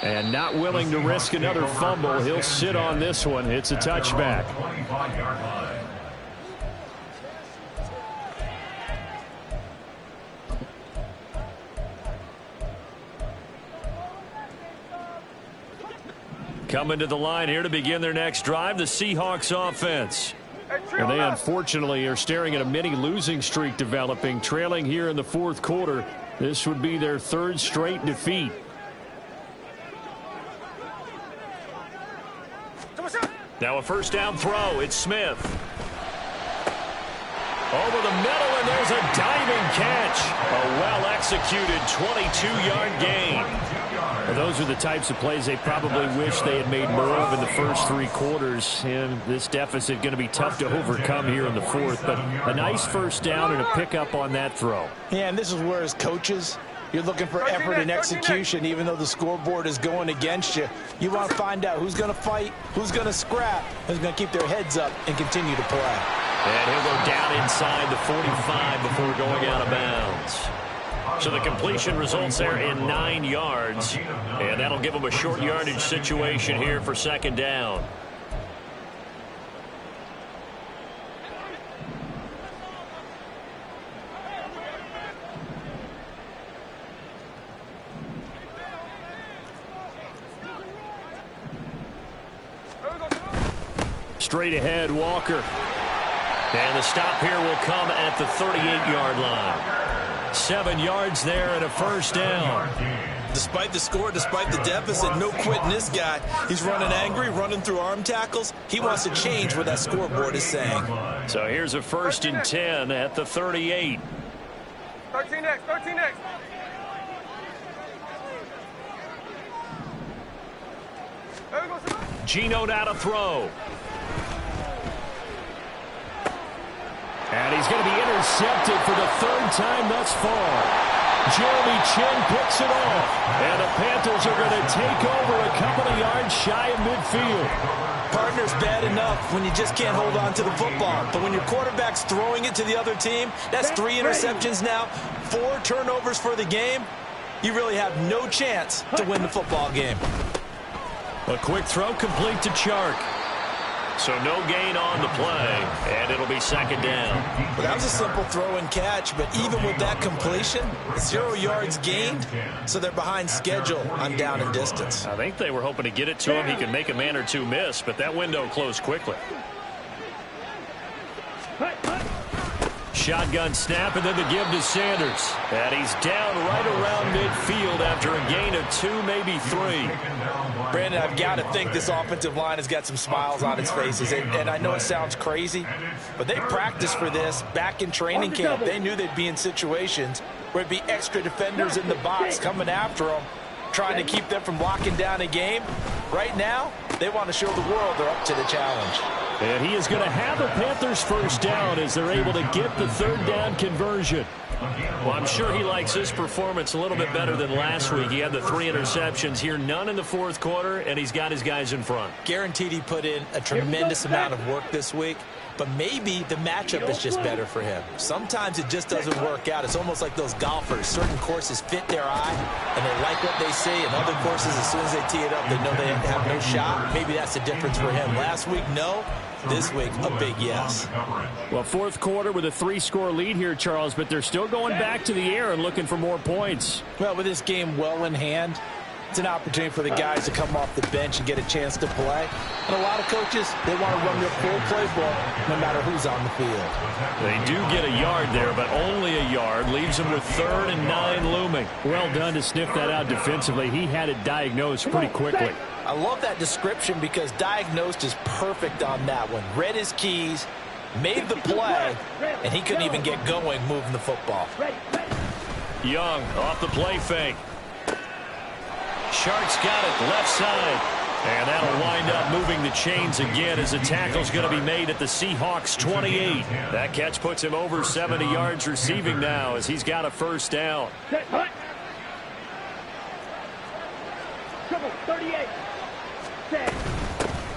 And not willing to risk another fumble, he'll sit on this one. It's a touchback. Coming to the line here to begin their next drive, the Seahawks offense. And they unfortunately are staring at a mini losing streak developing, trailing here in the 4th quarter. This would be their 3rd straight defeat. Now a 1st down throw. It's Smith. Over the middle, and there's a diving catch. A well-executed 22-yard gain. Well, those are the types of plays they probably wish they had made more of in the first 3 quarters. And this deficit going to be tough to overcome here in the 4th. But a nice 1st down and a pickup on that throw. Yeah, and this is where as coaches, You're looking for effort and execution, even though the scoreboard is going against you. You want to find out who's going to fight, who's going to scrap, who's going to keep their heads up and continue to play. And he'll go down inside the 45 before going out of bounds. So the completion results there in 9 yards, and that'll give them a short yardage situation here for second down. Straight ahead, Walker. And the stop here will come at the 38-yard line. 7 yards there and a first down. Despite the score, despite the deficit, no quitting this guy. He's running angry, running through arm tackles. He wants to change what that scoreboard is saying. So here's a 1st and 10 at the 38. 13X, 13X. Gino now to throw. And he's going to be intercepted for the 3rd time thus far. Jeremy Chin picks it off. And the Panthers are going to take over a couple of yards shy of midfield. Partner's bad enough when you just can't hold on to the football. But when your quarterback's throwing it to the other team, that's 3 interceptions now, 4 turnovers for the game. You really have no chance to win the football game. A quick throw complete to Chark. So no gain on the play, and it'll be second down. Well, that was a simple throw and catch, but even with that completion, 0 yards gained, so they're behind schedule on down and distance. I think they were hoping to get it to him. He could make a man or two miss, but that window closed quickly. Shotgun snap, and then the give to Sanders. And he's down right around midfield after a gain of 2, maybe 3. Brandon, I've got to think this offensive line has got some smiles on its faces. And I know it sounds crazy, but they practiced for this back in training camp. They knew they'd be in situations where it'd be extra defenders in the box coming after them, trying to keep them from locking down a game. Right now, they want to show the world they're up to the challenge. And he is going to have a Panthers first down as they're able to get the 3rd down conversion. Well, I'm sure he likes his performance a little bit better than last week. He had the 3 interceptions here, none in the 4th quarter, and he's got his guys in front. Guaranteed he put in a tremendous amount of work this week, but maybe the matchup is just better for him. Sometimes it just doesn't work out. It's almost like those golfers. Certain courses fit their eye, and they like what they see, and other courses, as soon as they tee it up, they know they have no shot. Maybe that's the difference for him. Last week, no. This week, a big yes. Well, 4th quarter with a 3-score lead here, Charles, but they're still going back to the air and looking for more points. Well, with this game well in hand, it's an opportunity for the guys to come off the bench and get a chance to play. And a lot of coaches, they want to run their full playbook no matter who's on the field. They do get a yard there, but only a yard. Leaves them with 3rd and 9 looming. Well done to sniff that out defensively. He had it diagnosed pretty quickly. I love that description because diagnosed is perfect on that one. Read his keys, made the play, and he couldn't even get going moving the football. Young off the play fake. Shark's got it left side. And that'll wind up moving the chains again as a tackle's going to be made at the Seahawks 28. That catch puts him over 70 yards receiving now as he's got a first down. 38.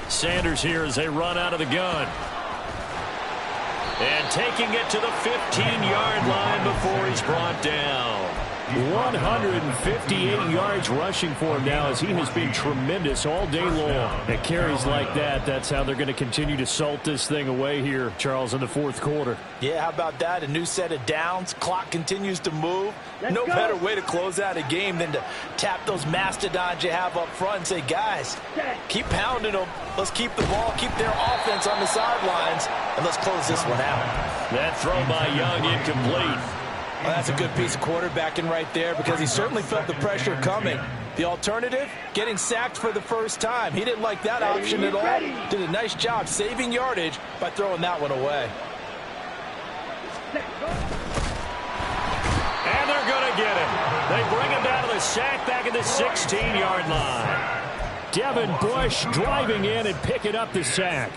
Sanders here as they run out of the gun. And taking it to the 15-yard line before he's brought down. 158 yards rushing for him now as he has been tremendous all day long. At carries like that, that's how they're going to continue to salt this thing away here, Charles, in the 4th quarter. Yeah, how about that? A new set of downs. Clock continues to move. No better way to close out a game than to tap those mastodons you have up front and say, guys, keep pounding them. Let's keep the ball, keep their offense on the sidelines, and let's close this one out. That throw by Young incomplete. Well, that's a good piece of quarterbacking right there because he certainly felt the pressure coming. The alternative, getting sacked for the first time. He didn't like that option at all. Did a nice job saving yardage by throwing that one away. And they're going to get it. They bring him down to the sack back at the 16-yard line. Devin Bush driving in and picking up the sack.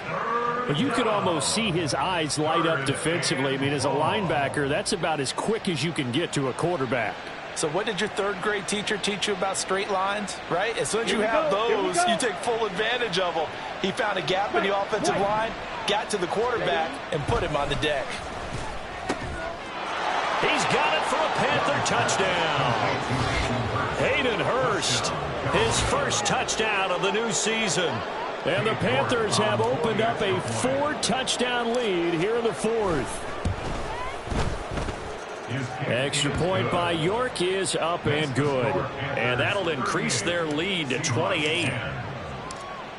But you could almost see his eyes light up defensively. I mean, as a linebacker, that's about as quick as you can get to a quarterback. So what did your third grade teacher teach you about straight lines, right? As soon as you have those, you take full advantage of them. He found a gap in the offensive line, got to the quarterback, and put him on the deck. He's got it for a Panther touchdown. Hayden Hurst, his first touchdown of the new season. And the Panthers have opened up a 4-touchdown lead here in the fourth. Extra point by York is up and good. And that'll increase their lead to 28.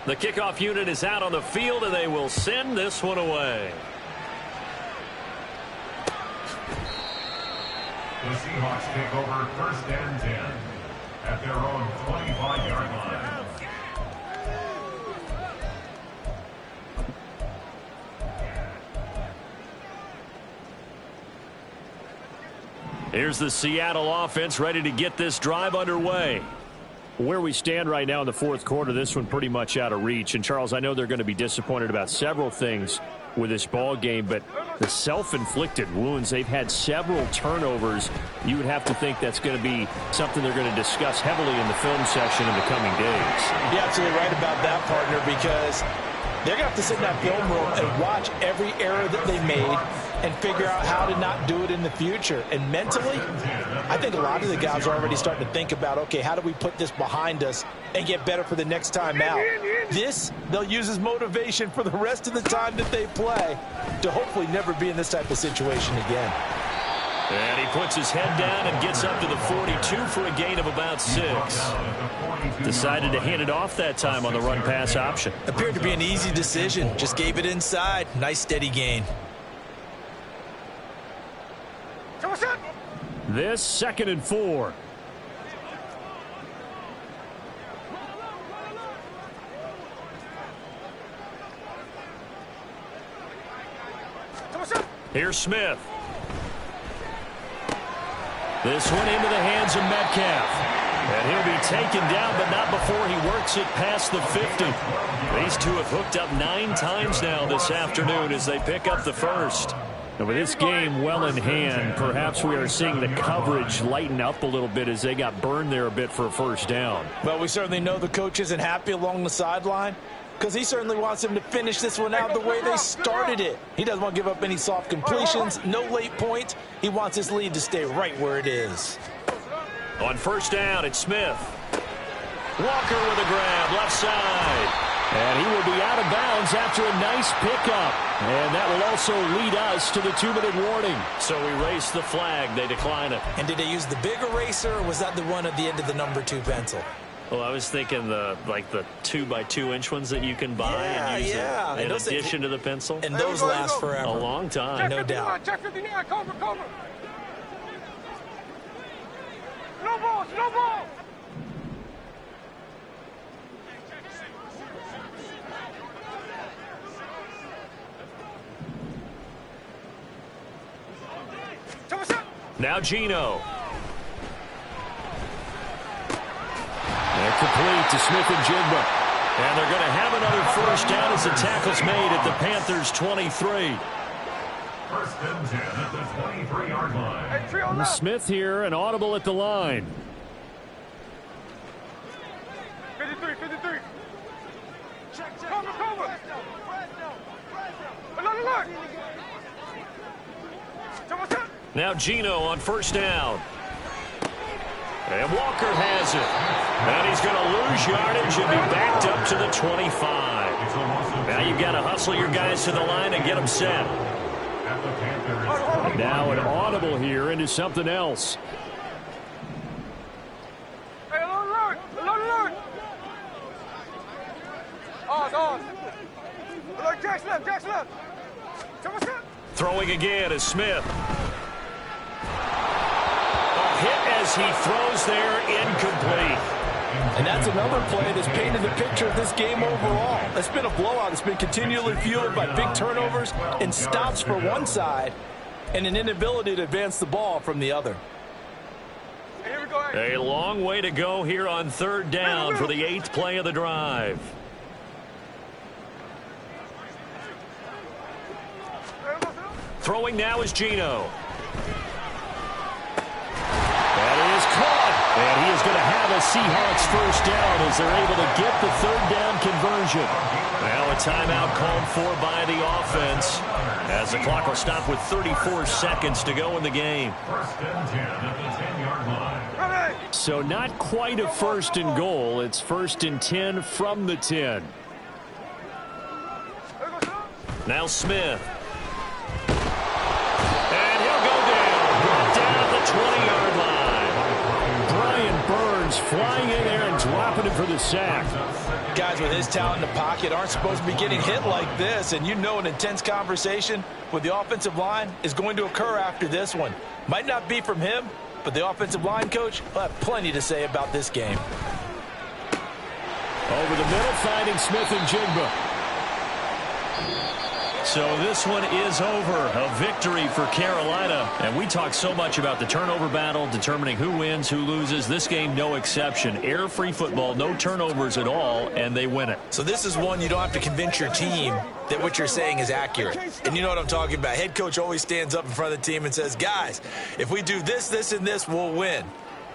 The kickoff unit is out on the field, and they will send this one away. The Seahawks take over 1st and 10 at their own 25-yard line. Here's the Seattle offense ready to get this drive underway. Where we stand right now in the fourth quarter, this one pretty much out of reach. And, Charles, I know they're going to be disappointed about several things with this ball game, but the self-inflicted wounds, they've had several turnovers. You would have to think that's going to be something they're going to discuss heavily in the film section in the coming days. You're absolutely right about that, partner, because they're going to have to sit in that film room and watch every error that they made and figure out how to not do it in the future. And mentally, I think a lot of the guys are already starting to think about, okay, how do we put this behind us and get better for the next time out? This, they'll use as motivation for the rest of the time that they play to hopefully never be in this type of situation again. And he puts his head down and gets up to the 42 for a gain of about 6. Decided to hand it off that time on the run-pass option. Appeared to be an easy decision. Just gave it inside. Nice steady gain. This 2nd and 4. Here's Smith. This one into the hands of Metcalf. And he'll be taken down, but not before he works it past the 50. These two have hooked up 9 times now this afternoon as they pick up the first. And with this game well in hand, perhaps we are seeing the coverage lighten up a little bit as they got burned there a bit for a first down. Well, we certainly know the coach isn't happy along the sideline because he certainly wants them to finish this one out the way they started it. He doesn't want to give up any soft completions, no late points. He wants his lead to stay right where it is. On first down, it's Smith. Walker with a grab, left side. And he will be out of bounds after a nice pickup. And that will also lead us to the 2-minute warning. So we raise the flag. They decline it. And did they use the big eraser, or was that the one at the end of the number 2 pencil? Well, I was thinking the 2x2-inch ones that you can buy and use in addition to the pencil. And those last forever. A long time. No doubt. Check 59, cover. No ball, no ball. Now Gino. And complete to Smith and Jigba. And they're going to have another first down as the tackle's made at the Panthers' 23. 1st and 10 at the 23-yard line. Smith here, an audible at the line. 53. Cover. Look. Now Gino on first down. And Walker has it. And he's going to lose yardage and be backed up to the 25. Now you've got to hustle your guys to the line and get them set. Now an audible here into something else. Hey, alert. Alert, Jack's left. Throwing again is Smith. A hit as he throws there, incomplete. And that's another play that's painted the picture of this game overall. It's been a blowout. It's been continually fueled by big turnovers and stops for one side and an inability to advance the ball from the other. Here we go. A long way to go here on 3rd down for the 8th play of the drive. Throwing now is Gino. That is And he is going to have a Seahawks first down as they're able to get the third down conversion. Now a timeout called for by the offense as the clock will stop with 34 seconds to go in the game. First and 10 at the 10-yard line. So not quite a first and goal. It's first and 10 from the 10. Now Smith. And he'll go down. Brought down at the 20-yard line. Brian Burns flying in there and dropping it for the sack. Guys with his talent in the pocket aren't supposed to be getting hit like this, and you know an intense conversation with the offensive line is going to occur after this one. Might not be from him, but the offensive line coach will have plenty to say about this game. Over the middle, finding Smith and Jigba. So this one is over. A victory for Carolina. And we talk so much about the turnover battle, determining who wins, who loses. This game, no exception. Air-free football, no turnovers at all, and they win it. So this is one you don't have to convince your team that what you're saying is accurate. And you know what I'm talking about. Head coach always stands up in front of the team and says, guys, if we do this, this, and this, we'll win.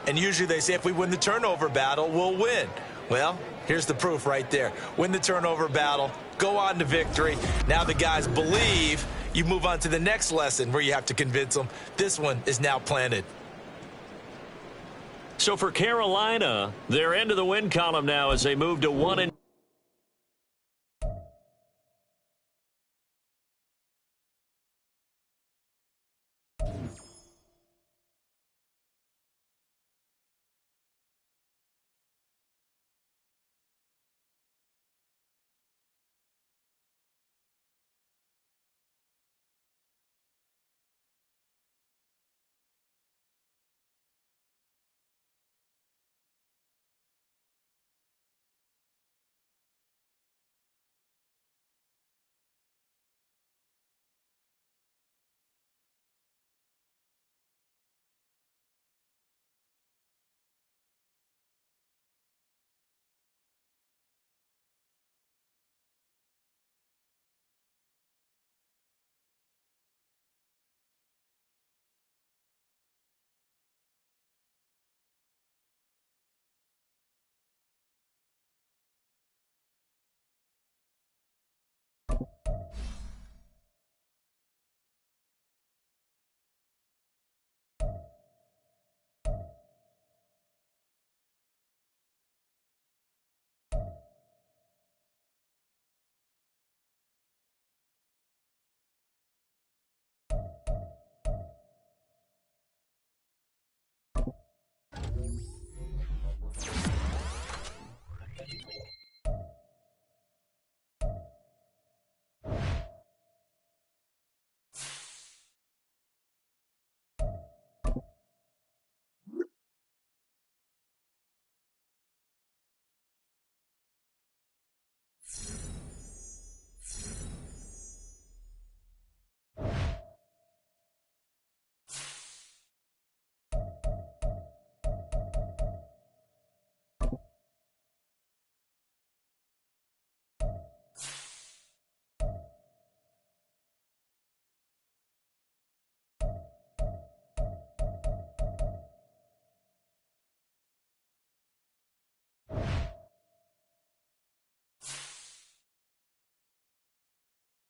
And usually they say if we win the turnover battle, we'll win. Well, here's the proof right there. Win the turnover battle. Go on to victory. Now the guys believe. You move on to the next lesson where you have to convince them. This one is now planted. So for Carolina, they're into the win column now as they move to 1-.